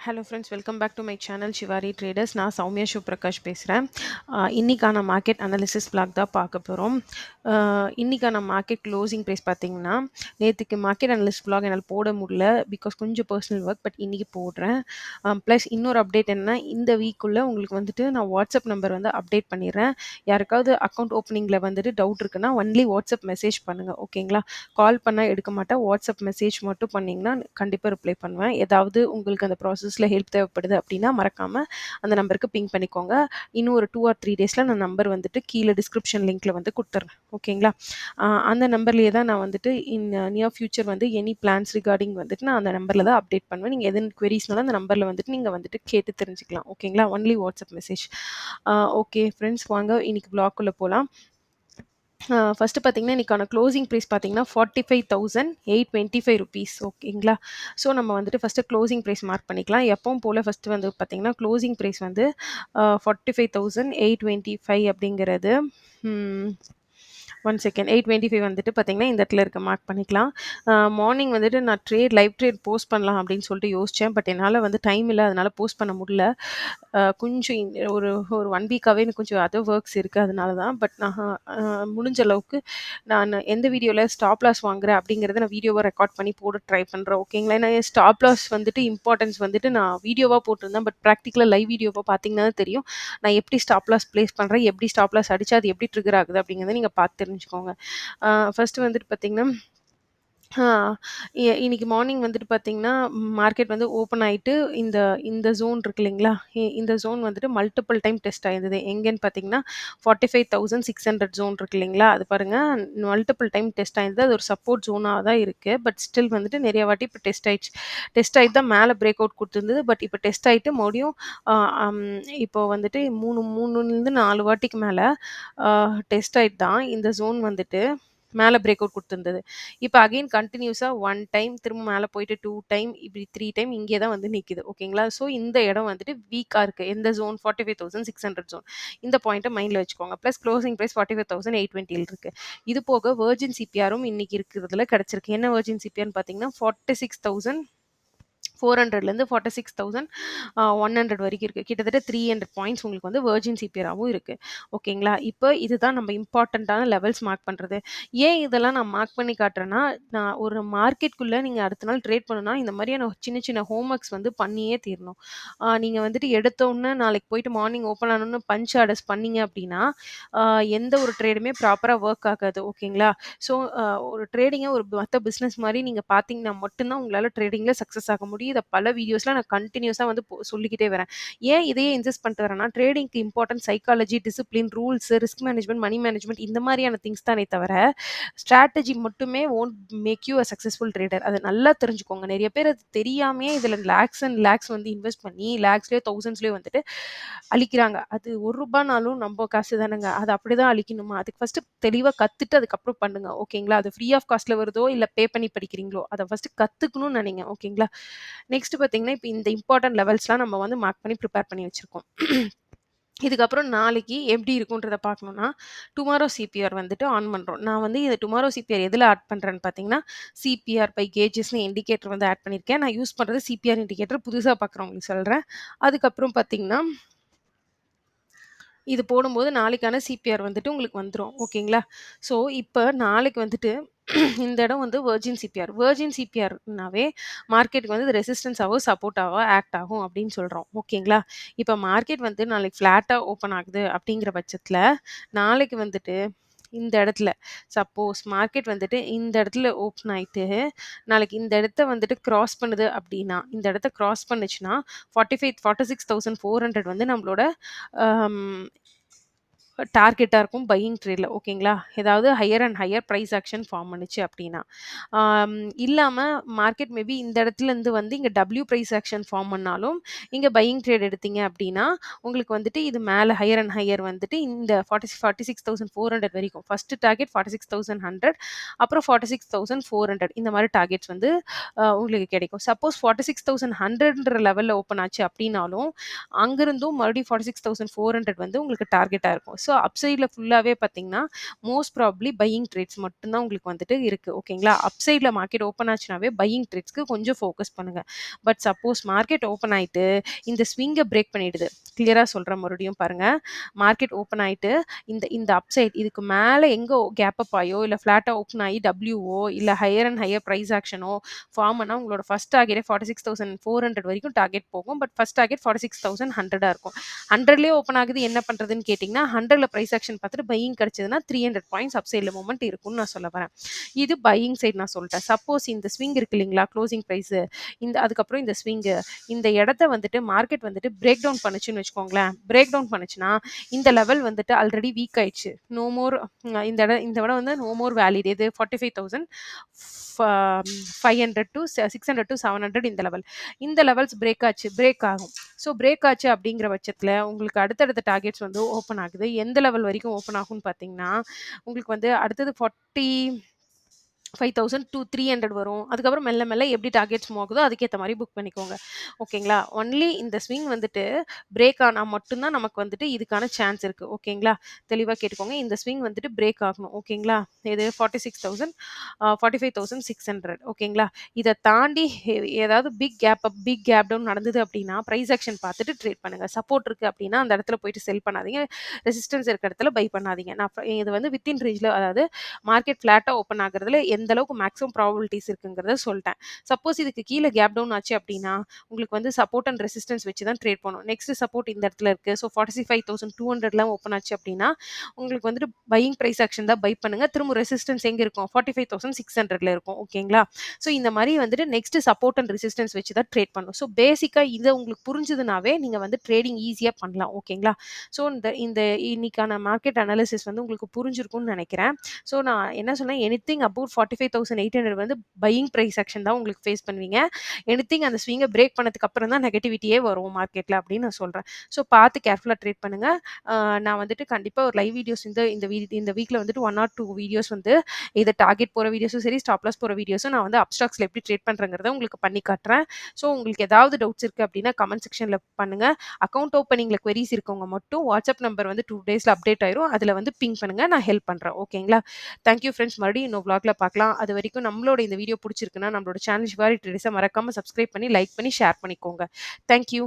Hello friends, welcome back to my channel Shivari Traders. நான் சௌமியா சிவபிரகாஷ் பேசுகிறேன். இன்னைக்கான மார்க்கெட் அனாலிசிஸ் பிளாக் தான் பார்க்க போகிறோம். இன்னைக்கான மார்க்கெட் க்ளோசிங் ப்ரைஸ் பார்த்தீங்கன்னா, நேற்றுக்கு மார்க்கெட் அனாலிசிஸ் பிளாக் என்னால் போட முடியல பிகாஸ் கொஞ்சம் பர்சனல் ஒர்க். பட் இன்றைக்கி போடுறேன். ப்ளஸ் இன்னொரு அப்டேட் என்னன்னா, இந்த வீக்குள்ளே உங்களுக்கு வந்துட்டு நான் வாட்ஸ்அப் நம்பர் வந்து அப்டேட் பண்ணிடுறேன். யாருக்காவது அக்கௌண்ட் ஓப்பனிங்கில் வந்துட்டு டவுட் இருக்குன்னா ஒன்லி வாட்ஸ்அப் மெசேஜ் பண்ணுங்கள், ஓகேங்களா? கால் பண்ணால் எடுக்க மாட்டேன். வாட்ஸ்அப் மெசேஜ் மட்டும் பண்ணிங்கன்னா கண்டிப்பாக ரிப்ளை பண்ணுவேன். ஏதாவது உங்களுக்கு அந்த ப்ராசஸில் ஹெல்ப் தேவைப்படுது அப்படின்னா மறக்காமல் அந்த நம்பருக்கு பிங் பண்ணிக்கோங்க. இன்னும் ஒரு 2 or 3 டேஸில் நான் நம்பர் வந்துட்டு கீழே டிஸ்கிரிப்ஷன் லிங்க்கில் வந்து கொடுத்துட்றேன், ஓகேங்களா? அந்த நம்பர்லேயே தான் நான் வந்துட்டு நியர் ஃபியூச்சர் வந்து எனி பிளான்ஸ் ரிகார்டிங் வந்துட்டு நான் அந்த நம்பரில் தான் அப்டேட் பண்ணுவேன். நீங்கள் எதுவும் குவெரிஸ்னாலும் அந்த நம்பரில் வந்துட்டு நீங்கள் வந்துட்டு கேட்டு தெரிஞ்சுக்கலாம், ஓகேங்களா? Only WhatsApp message. Okay friends, வாங்க இன்னைக்கு பிளாக்குள்ளே போகலாம். ஃபஸ்ட்டு பார்த்தீங்கன்னா, இன்றைக்கான க்ளோசிங் ப்ரைஸ் பார்த்தீங்கன்னா 45,825 ருபீஸ், ஓகேங்களா? ஸோ நம்ம வந்துட்டு ஃபஸ்ட்டு க்ளோசிங் ப்ரைஸ் மார்க் பண்ணிக்கலாம். எப்பவும் போல் ஃபஸ்ட்டு வந்து பார்த்தீங்கன்னா, க்ளோசிங் ப்ரைஸ் வந்து 45,825 அப்படிங்கிறது. ஒன் செகண்ட், 825 வந்துட்டு பார்த்தீங்கன்னா இந்த இடத்துல இருக்க மார்க் பண்ணிக்கலாம். மார்னிங் வந்துட்டு நான் லைவ் ட்ரேட் போஸ்ட் பண்ணலாம் அப்படின்னு சொல்லிட்டு யோசித்தேன். பட் என்னால் வந்து டைம் இல்லை, அதனால் போஸ்ட் பண்ண முடியல. கொஞ்சம் ஒரு ஒரு 1 வீக்காகவே எனக்கு கொஞ்சம் அதர் ஒர்க்ஸ் இருக்குது, அதனால தான். பட் நான் முடிஞ்ச அளவுக்கு நான் எந்த வீடியோவில் ஸ்டாப் லாஸ் வாங்குறேன் அப்படிங்கிறத நான் வீடியோவாக ரெக்கார்ட் பண்ணி போட ட்ரை பண்ணுறேன், ஓகேங்களா? ஏன்னா ஸ்டாப் லாஸ் வந்துட்டு இம்பார்ட்டன்ஸ் வந்துட்டு நான் வீடியோவாக போட்டிருந்தேன். பட் ப்ராக்டிக்கலாக லைவ் வீடியோவாக பார்த்தீங்கன்னா தெரியும் நான் எப்படி ஸ்டாப் லாஸ் ப்ளேஸ் பண்ணுறேன், எப்படி ஸ்டாப் லாஸ் அடித்தா அது எப்படி ட்ரிகர் ஆகுது அப்படிங்கிறத நீங்கள் பார்த்து தெரிஞ்சுக்கோங்க. ஃபஸ்ட்டு வந்துட்டு பார்த்தீங்கன்னா, ஆ இன்னைக்கு மார்னிங் வந்துட்டு பார்த்தீங்கன்னா, மார்க்கெட் வந்து ஓப்பன் ஆயிட்டு இந்த இந்த ஜோன் இருக்கு இல்லைங்களா? இந்த ஜோன் வந்துட்டு மல்டிபிள் டைம் டெஸ்ட் ஆயிருந்தது. எங்கேன்னு பார்த்தீங்கன்னா, 45,600 ஜோன் இருக்கு இல்லைங்களா? அது பாருங்க, மல்டிபிள் டைம் டெஸ்ட் ஆயிருந்தது. அது ஒரு சப்போர்ட் ஜோனா தான் இருக்கு. பட் ஸ்டில் வந்துட்டு நிறைய வாட்டி இப்போ டெஸ்ட் ஆயிடுச்சு. டெஸ்ட் ஆயிட்டு தான் மேலே பிரேக் அவுட் குடுத்துருந்தது. பட் இப்போ டெஸ்ட் ஆயிட்டு மறுபடியும் அ அம் இப்போ வந்துட்டு 3லேருந்து 4 வாட்டிக்கு மேல டெஸ்ட் ஆயிட்டு தான் இந்த ஜோன் வந்துட்டு மேலே பிரேக் அவுட் குடுத்துருந்தது. இப்போ அகைன் கன்டினியூஸா 1 டைம் திரும்ப மேலே போயிட்டு 2 டைம் இப்படி 3 டைம் இங்கே தான் வந்து நிக்குது, ஓகேங்களா? ஸோ இந்த இடம் வந்துட்டு வீக்கா இருக்கு. எந்த ஜோன்? 45,600 ஜோன். இந்த பாயிண்ட்ட மைண்ட்ல வச்சுக்கோங்க. ப்ளஸ் க்ளோசிங் பிரைஸ் 45,820 இருக்கு. இது போக வெர்ஜின் சிபிஆரும் இன்னைக்கு இருக்கிறதுல கிடைச்சிருக்கு. என்ன வெர்ஜின் சிபிஆர்ன்னு பார்த்தீங்கன்னா 46,400லேருந்து 46,100 வரைக்கும் இருக்குது. கிட்டத்தட்ட 300 பாயிண்ட்ஸ் உங்களுக்கு வந்து வெர்ஜின் சிபிஆராகவும் இருக்குது, ஓகேங்களா? இப்போ இதுதான் நம்ம இம்பார்ட்டண்ட்டான லெவல்ஸ் மார்க் பண்ணுறது. ஏன் இதெல்லாம் நான் மார்க் பண்ணி காட்டுறேன்னா, நான் ஒரு மார்க்கெட்குள்ளே நீங்கள் அடுத்த நாள் ட்ரேட் பண்ணணும்னா இந்த மாதிரியான சின்ன சின்ன ஹோம் ஒர்க்ஸ் வந்து பண்ணியே தீரணும். நீங்கள் வந்துட்டு எடுத்தோன்னே நாளைக்கு போயிட்டு மார்னிங் ஓப்பன் ஆனோன்னு பஞ்ச் ஆர்டர்ஸ் பண்ணீங்க அப்படின்னா, எந்த ஒரு ட்ரேடுமே ப்ராப்பராக ஒர்க் ஆகாது, ஓகேங்களா? ஸோ ஒரு ட்ரேடிங்கை ஒரு மற்ற பிஸ்னஸ் மாதிரி நீங்கள் பார்த்தீங்கன்னா மட்டும்தான் உங்களால் ட்ரேடிங்கில் சக்ஸஸ் ஆக முடியும். இதை பல வீடியோஸில் நான் கண்டினியூஸாக வந்து சொல்லிக்கிட்டே வரேன். ஏன் இதையே இன்சிஸ்ட் பண்ணிட்டு வரேன்னா, ட்ரேடிங்க்கு important psychology, discipline, rules, risk management, money management இந்த மாதிரியான திங்ஸ் தானே தவிர, ஸ்ட்ராட்டஜி மட்டுமே won't make you a successful trader. அதை நல்லா தெரிஞ்சுக்கோங்க. நிறைய பேர் அது தெரியாமையே இதில் லேக்ஸ் அண்ட் லேக்ஸ் வந்து இன்வெஸ்ட் பண்ணி லேக்ஸ்லேயோ தௌசண்ட்ஸ்லேயோ வந்துட்டு அழிக்கிறாங்க. அது ₹1 நம்ம காசு தானேங்க. அது அப்படிதான் அழிக்கணுமா? அதுக்கு ஃபர்ஸ்ட்டு தெளிவா கத்துட்டு அதுக்கப்புறம் பண்ணுங்க, ஓகேங்களா? அது ஃப்ரீ ஆஃப் காஸ்ட்ல வருதோ, இல்ல பே பண்ணி படிக்கிறீங்களோ, அத ஃபர்ஸ்ட்டு கத்துக்கணும்னு நெனைங்க, ஓகேங்களா? நெக்ஸ்ட் பார்த்தீங்கன்னா, இப்ப இந்த இம்பார்ட்டன்ட் லெவல்ஸ்லாம் நம்ம வந்து மார்க் பண்ணி ப்ரிப்பேர் பண்ணி வச்சிருக்கோம். இதுக்கப்புறம் நாளைக்கு எப்படி இருக்குன்றத பார்க்கணும்னா, டுமாரோ சிபிஆர் வந்துட்டு ஆன் பண்றோம். நான் வந்து இந்த டுமாரோ சிபிஆர் எதுல ஆட் பண்றேன்னு பார்த்தீங்கன்னா, சிபிஆர் பை கேஜஸ்ன்னு இண்டிகேட்டர் வந்து ஆட் பண்ணியிருக்கேன். நான் யூஸ் பண்றது சிபிஆர் இண்டிகேட்டர். புதுசா பார்க்குறவங்களுக்கு சொல்றேன். அதுக்கப்புறம் பார்த்தீங்கன்னா, இது போடும்போது நாளைக்கான சிபிஆர் வந்துட்டு உங்களுக்கு வந்துரும், ஓகேங்களா? ஸோ, இப்ப நாளைக்கு வந்துட்டு இந்த இடம் வந்து வெர்ஜின் சிபிஆர். வெர்ஜின் சிபிஆர்னாவே மார்க்கெட்டுக்கு வந்து இது ரெசிஸ்டன்ஸாவோ, சப்போர்ட்டாவோ ஆக்ட் ஆகும் அப்படின்னு சொல்றோம், ஓகேங்களா? இப்ப மார்க்கெட் வந்து நாளைக்கு ஃப்ளாட்டா ஓப்பன் ஆகுது அப்படிங்கிற பட்சத்துல, நாளைக்கு வந்துட்டு இந்த இடத்துல சப்போஸ் மார்க்கெட் வந்துட்டு இந்த இடத்துல ஓப்பன் ஆயிட்டு, நாளைக்கு இந்த இடத்த வந்துட்டு கிராஸ் பண்ணுது அப்படின்னா, இந்த இடத்த கிராஸ் பண்ணுச்சுன்னா 46,400 வந்து நம்மளோட அம் டார்கெட்டா இருக்கும் பையிங் ட்ரேட்ல, ஓகேங்களா? ஏதாவது higher and higher price action form பண்ணுச்சு அப்படின்னா. ஆம், இல்லாம மார்க்கெட் மேபி இந்த இடத்துலருந்து வந்து இங்க பிரைஸ் ஆக்ஷன் ஃபார்ம் பண்ணாலும், இங்க பையிங் ட்ரேட் எடுத்தீங்க அப்படின்னா, உங்களுக்கு வந்துட்டு இது மேல ஹையர் அண்ட் ஹையர் வந்துட்டு இந்த 46,400 வரைக்கும். ஃபர்ஸ்ட் டார்கெட் 46,100, அப்புறம் 46,400 இந்த மாரி டார்கெட்ஸ் வந்து உங்களுக்கு கிடைக்கும். சப்போஸ் 46,100ன்ற லெவல்ல ஓப்பன் ஆச்சு அப்படின்னாலும், அங்கிருந்தும் மறுபடியும் 46,400 வந்து உங்களுக்கு டார்கெட்டா இருக்கும். ஸோ அப் சைட்ல ஃபுல்லாவே பார்த்தீங்கன்னா, மோஸ்ட் ப்ராபப்ளி பையிங் ட்ரேட்ஸ் மட்டும் தான் உங்களுக்கு வந்துட்டு இருக்கு. ஓகேங்களா? அப் சைட்ல மார்க்கெட் ஓப்பன் ஆச்சுனாவே பையிங் ட்ரேட்ஸ்க்கு கொஞ்சம் ஃபோக்கஸ் பண்ணுங்க. பட் சப்போஸ் மார்க்கெட் ஓப்பன் ஆயிட்டு இந்த ஸ்விங்க பிரேக் பண்ணிடுது. கிளியரா சொல்றேன் மறுபடியும் பாருங்க. மார்க்கெட் ஓப்பன் ஆயிட்டு இந்த இந்த அப்சைட் இதுக்கு மேல எங்க கேப் அப் ஆயோ, இல்ல ஃப்ளாட்டா ஓப்பன் ஆயி டபிள்யூஓ இல்ல ஹையர் அண்ட் ஹையர் பிரைஸ் ஆக்ஷனோ ஃபார்ம் ஆனா உங்களோட ஃபர்ஸ்ட் டார்கெட்டே 46,400 வரைக்கும் டார்கெட் போகும். பட் ஃபர்ஸ்ட் டார்கெட் 46,100 இருக்கும். 100லயே ஓப்பன் ஆகுது என்ன பண்றதுன்னு கேட்டீங்கன்னா, 100ல பிரைஸ் ஆக்ஷன் பார்த்துட்டு பையிங் கிடைச்சதுன்னா 300 பாயிண்ட்ஸ் அப் சைட்ல மூவ்மெண்ட் இருக்கும்னு நான் சொல்ல வரேன். இது பையிங் சைடு நான் சொல்லிட்டேன். சப்போஸ் இந்த ஸ்விங் இருக்கு இல்லைங்களா? க்ளோசிங் பிரைஸ் அதுக்கப்புறம் இந்த ஸ்விங்கு இந்த இடத்த வந்துட்டு மார்க்கெட் வந்துட்டு பிரேக் டவுன் பண்ணுச்சுன்னு வச்சுக்கோங்களேன். பிரேக் டவுன் பண்ணுச்சுன்னா, இந்த லெவல் வந்துட்டு ஆல்ரெடி வீக் ஆயிடுச்சு. நோ மோர் இந்த இடம் வந்து நோ மோர் வேலிட். எது 45,500 டூ 600 டூ 700 இந்த லெவல். இந்த லெவல்ஸ் பிரேக் ஆகும். ஸோ பிரேக் ஆச்சு அப்படிங்கிற பட்சத்தில உங்களுக்கு அடுத்தடுத்த டார்கெட்ஸ் வந்து ஓப்பன் ஆகுது. எந்த லெவல் வரைக்கும் ஓப்பன் ஆகும்னு பார்த்தீங்கன்னா, உங்களுக்கு வந்து அடுத்தது 5,000 டூ 300 வரும். அதுக்கப்புறம் மெல்ல மெல்ல எப்படி டார்கெட்ஸ் மூவ் ஆகுதோ அதுக்கேத்த மாரி புக் பண்ணிக்கோங்க. ஓகேங்களா? ஒன்லி இந்த ஸ்விங் வந்துட்டு பிரேக் ஆனா மட்டும் தான் நமக்கு வந்துட்டு இதுக்கான சான்ஸ் இருக்கு. ஓகேங்களா? தெளிவா கேட்டுக்கோங்க. இந்த ஸ்விங் வந்துட்டு பிரேக் ஆகணும். ஓகேங்களா? இது 46,000 45,600 ஓகேங்களா? இத தாண்டி ஏதாவது பிக் கேப் டவுன் நடந்தது அப்படின்னா, பிரைஸ் ஆக்ஷன் பார்த்துட்டு ட்ரேட் பண்ணுங்க. சப்போர்ட் இருக்கு அப்படின்னா, அந்த இடத்துல போயிட்டு செல் பண்ணாதீங்க. ரெசிஸ்டன்ஸ் இருக்க இடத்துல பை பண்ணாதீங்க. இது வந்து வித்தின் ரேஞ்ச்ல அதாவது மார்க்கெட் ஃப்ளாட்டா ஓப்பன் ஆகுறதுல எந்த அளவுக்கு மேக்ஸிமம் ப்ராபபிலிட்டீஸ் இருக்குங்கிறத சொல்ட்டேன். சப்போஸ் இதுக்கு கீழ கேப் டவுன் ஆச்சு அப்டின்னா, உங்களுக்கு வந்து சப்போர்ட் அண்ட் ரெசிஸ்டன்ஸ் வச்சு தான் ட்ரேட் பண்ணணும். நெக்ஸ்ட் சப்போர்ட் இந்த இடத்துல இருக்கு. ஸோ 45,200லாம் ஓப்பன் ஆச்சு அப்டின்னா, உங்களுக்கு வந்துட்டு பையிங் பிரைஸ் ஆக்ஷன் தான் பை பண்ணுங்க. திரும்ப ரெசிஸ்டன்ஸ் எங்க இருக்கும்? 45,600ல இருக்கும். ஓகேங்களா? ஸோ இந்த மாரி வந்துட்டு நெக்ஸ்ட் சப்போர்ட் அண்ட் ரெசிஸ்டன்ஸ் வச்சு தான் ட்ரேட் பண்ணணும். ஸோ பேசிக்கா இத உங்களுக்கு புரிஞ்சதுனாவே நீங்க வந்து ட்ரேடிங் ஈஸியா பண்ணலாம். ஓகேங்களா? ஸோ இந்த இந்த இன்னைக்கான மார்க்கெட் அனாலிசிஸ் வந்து உங்களுக்கு புரிஞ்சிருக்கும்னு நெனைக்கிறேன். ஸோ நான் என்ன சொன்னேன், எனிதிங் அபோவ் 45,800 வந்து பையிங் பிரைஸ் ஆக்ஷன் தான் உங்களுக்கு ஃபேஸ் பண்ணுவீங்க. எனிதிங் அந்த ஸ்விங்க பிரேக் பண்ணதுக்கு அப்புறம் தான் நெகட்டிவிட்டியே வரும் மார்க்கெட்ல அப்படின்னு நான் சொல்றேன். ஸோ பார்த்து கேர்ஃபுல்லா ட்ரேட் பண்ணுங்க. நான் வந்துட்டு கண்டிப்பா ஒரு லைவ் வீடியோஸ் இந்த வீக்ல வந்துட்டு 1 ஆர் 2 வீடியோஸ் வந்து இது டார்கெட் போற வீடியோஸும் சரி, ஸ்டாப் லாஸ் போற வீடியோஸும் நான் வந்து அப்ஸ்டாக்ஸ்ல எப்படி ட்ரேட் பண்றேங்கிறத உங்களுக்கு பண்ணி காட்டுறேன். ஸோ உங்களுக்கு ஏதாவது டவுட்ஸ் இருக்கு அப்படின்னா கமெண்ட் செக்ஷன்ல பண்ணுங்க. அக்கவுண்ட் ஓப்பனிங்ல குவெரீஸ் இருக்கவங்க மட்டும் வாட்ஸ்அப் நம்பர் வந்து 2 டேஸ்ல அப்டேட் ஆயிரும். அதுல வந்து பிங் பண்ணுங்க. நான் ஹெல்ப் பண்றேன். ஓகேங்களா? Thank you friends. மறுபடியும் இன்னொரு வ்ளாக்ல பார்க்கலாம். அதுவரைக்கும் நம்மளோட இந்த வீடியோ புடிச்சிருக்குன்னா, நம்மளோட சேனல் ஷிவாரி ட்ரேடர்ஸ மறக்காம சப்ஸ்கிரைப் பண்ணி, லைக் பண்ணி, ஷேர் பண்ணிக்கோங்க. Thank you.